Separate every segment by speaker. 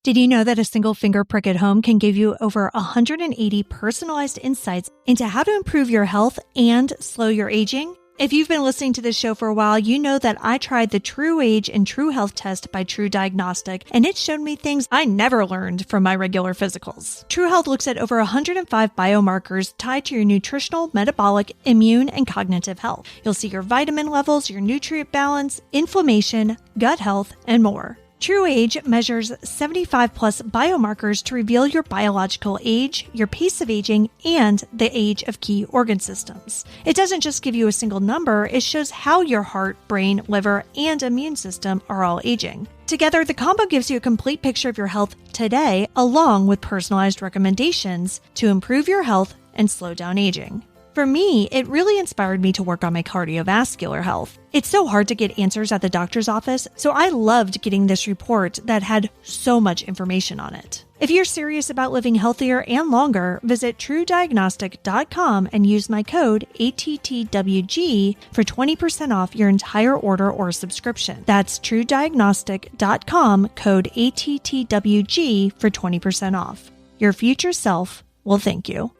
Speaker 1: Did you know that a single finger prick at home can give you over 180 personalized insights into how to improve your health and slow your aging? If you've been listening to this show for a while, you know that I tried the True Age and True Health test by True Diagnostic, and it showed me things I never learned from my regular physicals. True Health looks at over 105 biomarkers tied to your nutritional, metabolic, immune, and cognitive health. You'll see your vitamin levels, your nutrient balance, inflammation, gut health, and more. True Age measures 75 plus biomarkers to reveal your biological age, your pace of aging, and the age of key organ systems. It doesn't just give you a single number, it shows how your heart, brain, liver, and immune system are all aging. Together, the combo gives you a complete picture of your health today, along with personalized recommendations to improve your health and slow down aging. For me, it really inspired me to work on my cardiovascular health. It's so hard to get answers at the doctor's office, so I loved getting this report that had so much information on it. If you're serious about living healthier and longer, visit TrueDiagnostic.com and use my code ATTWG for 20% off your entire order or subscription. That's TrueDiagnostic.com, code ATTWG for 20% off. Your future self will thank you.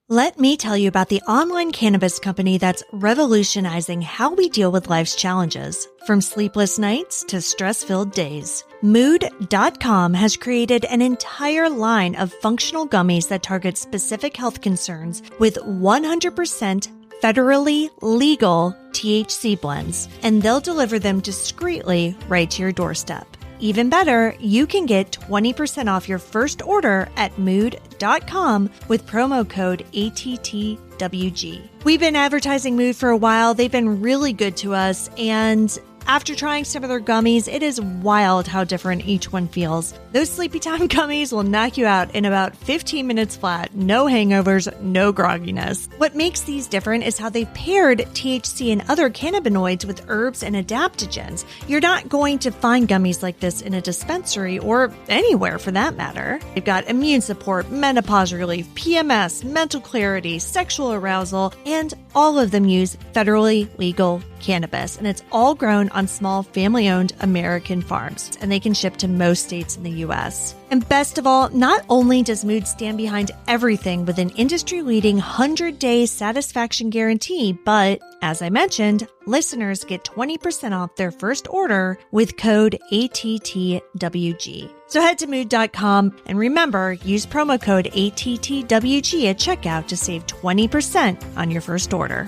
Speaker 1: Let me tell you about the online cannabis company that's revolutionizing how we deal with life's challenges, from sleepless nights to stress-filled days. Mood.com has created an entire line of functional gummies that target specific health concerns with 100% federally legal THC blends, and they'll deliver them discreetly right to your doorstep. Even better, you can get 20% off your first order at mood.com with promo code ATTWG. We've been advertising Mood for a while. They've been really good to us, and after trying some of their gummies, it is wild how different each one feels. Those Sleepy Time gummies will knock you out in about 15 minutes flat. No hangovers, no grogginess. What makes these different is how they've paired THC and other cannabinoids with herbs and adaptogens. You're not going to find gummies like this in a dispensary or anywhere for that matter. They've got immune support, menopause relief, PMS, mental clarity, sexual arousal, and all of them use federally legal cannabis, and it's all grown on small family-owned American farms, and they can ship to most states in the U.S. And best of all, not only does Mood stand behind everything with an industry-leading 100-day satisfaction guarantee, but as I mentioned, listeners get 20% off their first order with code ATTWG. So head to mood.com and remember, use promo code ATTWG at checkout to save 20% on your first order.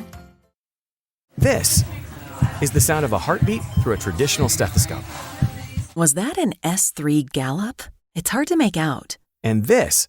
Speaker 2: This is the sound of a heartbeat through a traditional stethoscope.
Speaker 3: Was that an S3 Gallop? It's hard to make out.
Speaker 2: And this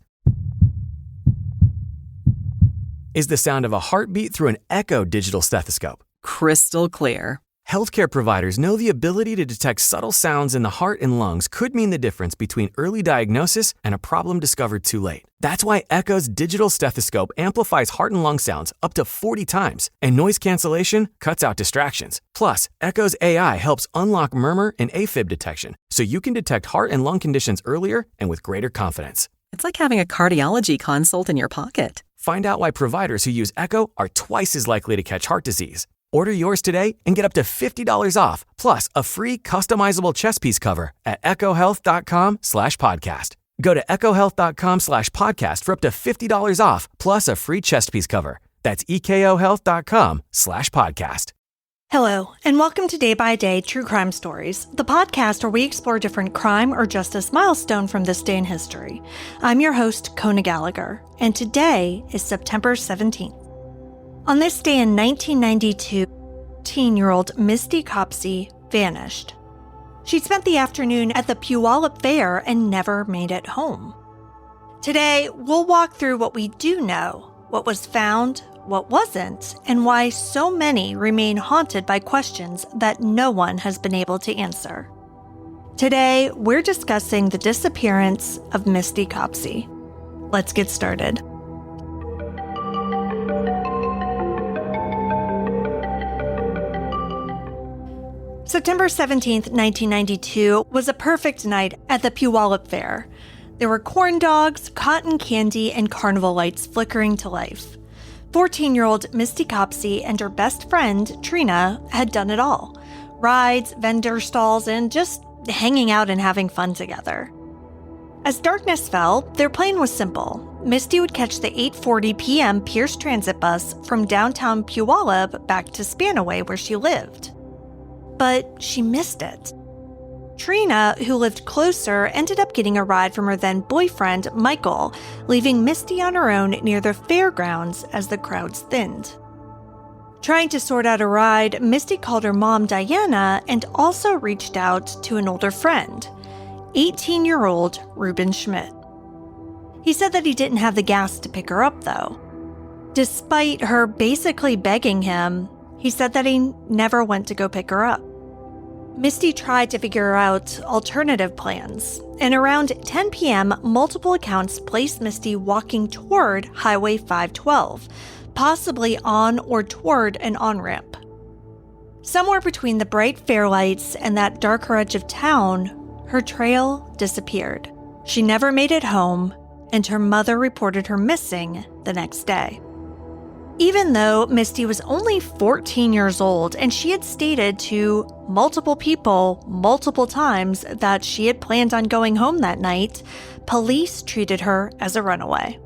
Speaker 2: is the sound of a heartbeat through an Echo digital stethoscope.
Speaker 3: Crystal clear.
Speaker 2: Healthcare providers know the ability to detect subtle sounds in the heart and lungs could mean the difference between early diagnosis and a problem discovered too late. That's why Echo's digital stethoscope amplifies heart and lung sounds up to 40 times, and noise cancellation cuts out distractions. Plus, Echo's AI helps unlock murmur and AFib detection, so you can detect heart and lung conditions earlier and with greater confidence.
Speaker 3: It's like having a cardiology consult in your pocket.
Speaker 2: Find out why providers who use Echo are twice as likely to catch heart disease. Order yours today and get up to $50 off, plus a free customizable chest piece cover at echohealth.com/podcast. Go to echohealth.com/podcast for up to $50 off, plus a free chest piece cover. That's echohealth.com/podcast.
Speaker 1: Hello, and welcome to Day by Day True Crime Stories, the podcast where we explore different crime or justice milestone from this day in history. I'm your host, Kona Gallagher, and today is September 17th. On this day in 1992, 18-year-old Misty Copsey vanished. She'd spent the afternoon at the Puyallup Fair and never made it home. Today, we'll walk through what we do know, what was found, what wasn't, and why so many remain haunted by questions that no one has been able to answer. Today, we're discussing the disappearance of Misty Copsey. Let's get started. September 17th, 1992 was a perfect night at the Puyallup Fair. There were corn dogs, cotton candy, and carnival lights flickering to life. 14-year-old Misty Copsey and her best friend, Trina, had done it all. Rides, vendor stalls, and just hanging out and having fun together. As darkness fell, their plan was simple. Misty would catch the 8:40 p.m. Pierce Transit bus from downtown Puyallup back to Spanaway where she lived. But she missed it. Trina, who lived closer, ended up getting a ride from her then-boyfriend, Michael, leaving Misty on her own near the fairgrounds as the crowds thinned. Trying to sort out a ride, Misty called her mom, Diana, and also reached out to an older friend, 18-year-old Reuben Schmidt. He said that he didn't have the gas to pick her up, though. Despite her basically begging him, he said that he never went to go pick her up. Misty tried to figure out alternative plans, and around 10 p.m., multiple accounts placed Misty walking toward Highway 512, possibly on or toward an on-ramp. Somewhere between the bright fair lights and that darker edge of town, her trail disappeared. She never made it home, and her mother reported her missing the next day. Even though Misty was only 14 years old and she had stated to multiple people multiple times that she had planned on going home that night, police treated her as a runaway.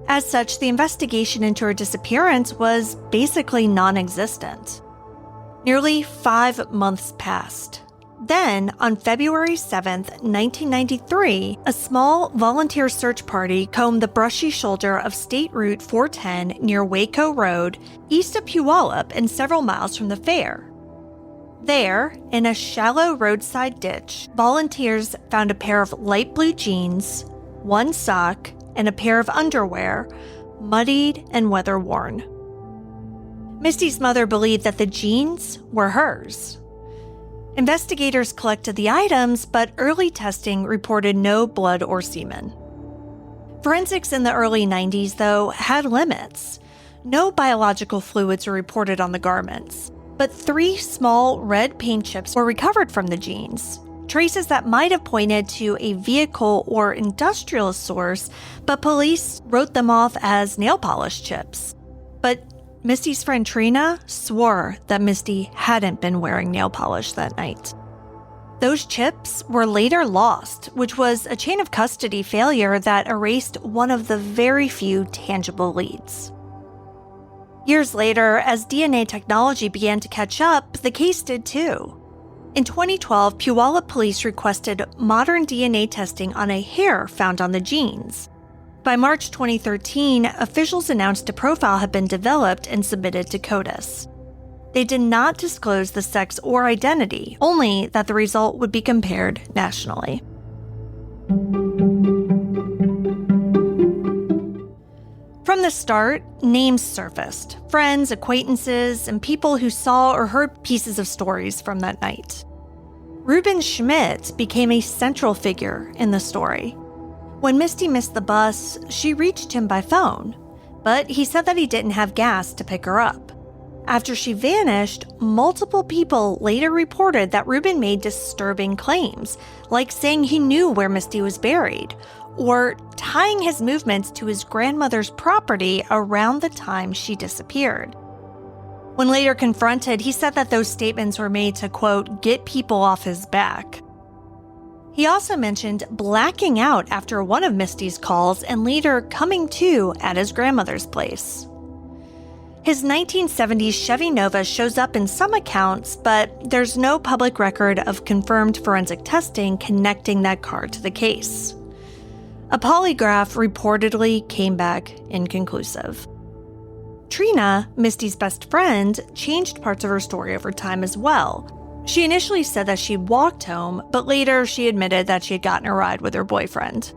Speaker 1: As such, the investigation into her disappearance was basically non-existent. Nearly 5 months passed. Then, on February 7th, 1993, a small volunteer search party combed the brushy shoulder of State Route 410 near Waco Road, east of Puyallup and several miles from the fair. There, in a shallow roadside ditch, volunteers found a pair of light blue jeans, one sock, and a pair of underwear, muddied and weather-worn. Misty's mother believed that the jeans were hers. Investigators collected the items, but early testing reported no blood or semen. Forensics in the early 90s, though, had limits. No biological fluids were reported on the garments, but 3 small red paint chips were recovered from the jeans, traces that might have pointed to a vehicle or industrial source, but police wrote them off as nail polish chips. But Misty's friend Trina swore that Misty hadn't been wearing nail polish that night. Those chips were later lost, which was a chain of custody failure that erased one of the very few tangible leads. Years later, as DNA technology began to catch up, the case did too. In 2012, Puyallup police requested modern DNA testing on a hair found on the jeans. By March 2013, officials announced a profile had been developed and submitted to CODIS. They did not disclose the sex or identity, only that the result would be compared nationally. From the start, names surfaced: friends, acquaintances, and people who saw or heard pieces of stories from that night. Reuben Schmidt became a central figure in the story. When Misty missed the bus, she reached him by phone, but he said that he didn't have gas to pick her up. After she vanished, multiple people later reported that Reuben made disturbing claims, like saying he knew where Misty was buried, or tying his movements to his grandmother's property around the time she disappeared. When later confronted, he said that those statements were made to, quote, get people off his back. He also mentioned blacking out after one of Misty's calls and later coming to at his grandmother's place. His 1970s Chevy Nova shows up in some accounts, but there's no public record of confirmed forensic testing connecting that car to the case. A polygraph reportedly came back inconclusive. Trina, Misty's best friend, changed parts of her story over time as well. She initially said that she'd walked home, but later she admitted that she had gotten a ride with her boyfriend.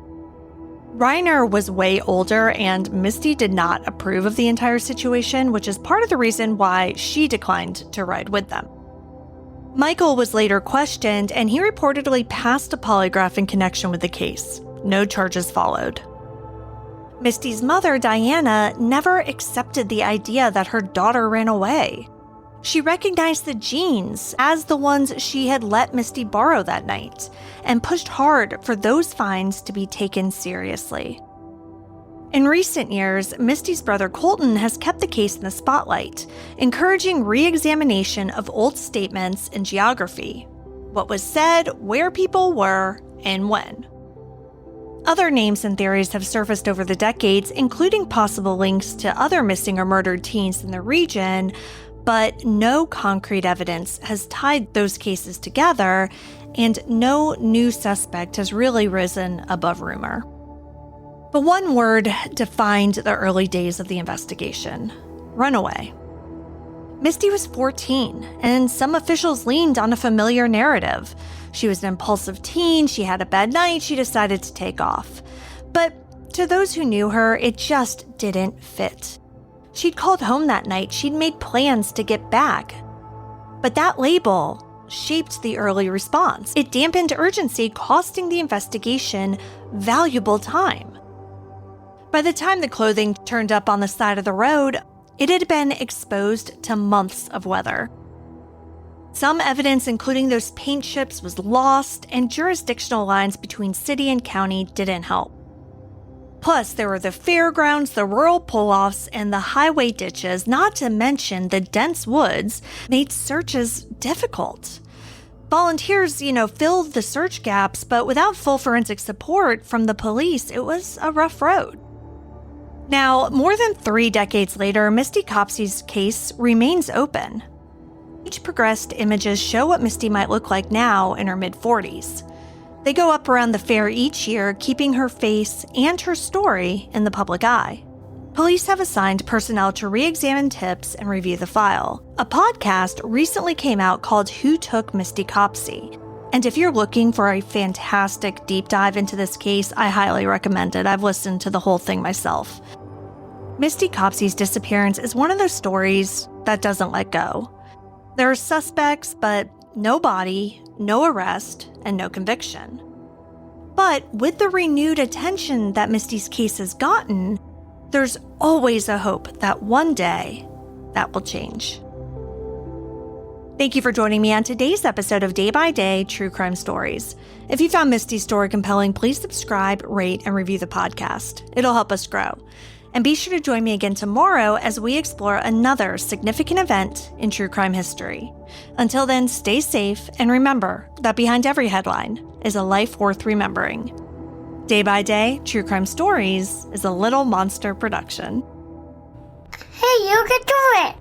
Speaker 1: Reiner was way older, and Misty did not approve of the entire situation, which is part of the reason why she declined to ride with them. Michael was later questioned, and he reportedly passed a polygraph in connection with the case. No charges followed. Misty's mother, Diana, never accepted the idea that her daughter ran away. She recognized the jeans as the ones she had let Misty borrow that night and pushed hard for those finds to be taken seriously. In recent years, Misty's brother Colton has kept the case in the spotlight, encouraging re-examination of old statements and geography. What was said, where people were, and when. Other names and theories have surfaced over the decades, including possible links to other missing or murdered teens in the region, but no concrete evidence has tied those cases together, and no new suspect has really risen above rumor. But one word defined the early days of the investigation: runaway. Misty was 14, and some officials leaned on a familiar narrative. She was an impulsive teen, she had a bad night, she decided to take off. But to those who knew her, it just didn't fit. She'd called home that night, she'd made plans to get back. But that label shaped the early response. It dampened urgency, costing the investigation valuable time. By the time the clothing turned up on the side of the road, it had been exposed to months of weather. Some evidence, including those paint chips, was lost, and jurisdictional lines between city and county didn't help. Plus, there were the fairgrounds, the rural pull-offs, and the highway ditches, not to mention the dense woods, made searches difficult. Volunteers, filled the search gaps, but without full forensic support from the police, it was a rough road. Now, more than 3 decades later, Misty Copsey's case remains open. Each progressed images show what Misty might look like now in her mid-40s. They go up around the fair each year, keeping her face and her story in the public eye. Police have assigned personnel to re-examine tips and review the file. A podcast recently came out called Who Took Misty Copsey? And if you're looking for a fantastic deep dive into this case, I highly recommend it. I've listened to the whole thing myself. Misty Copsey's disappearance is one of those stories that doesn't let go. There are suspects, but no body, no arrest, and no conviction. But with the renewed attention that Misty's case has gotten, there's always a hope that one day that will change. Thank you for joining me on today's episode of Day by Day True Crime Stories. If you found Misty's story compelling, please subscribe, rate, and review the podcast. It'll help us grow. And be sure to join me again tomorrow as we explore another significant event in true crime history. Until then, stay safe and remember that behind every headline is a life worth remembering. Day by Day True Crime Stories is a Little Monster production.
Speaker 4: Hey, you can do it!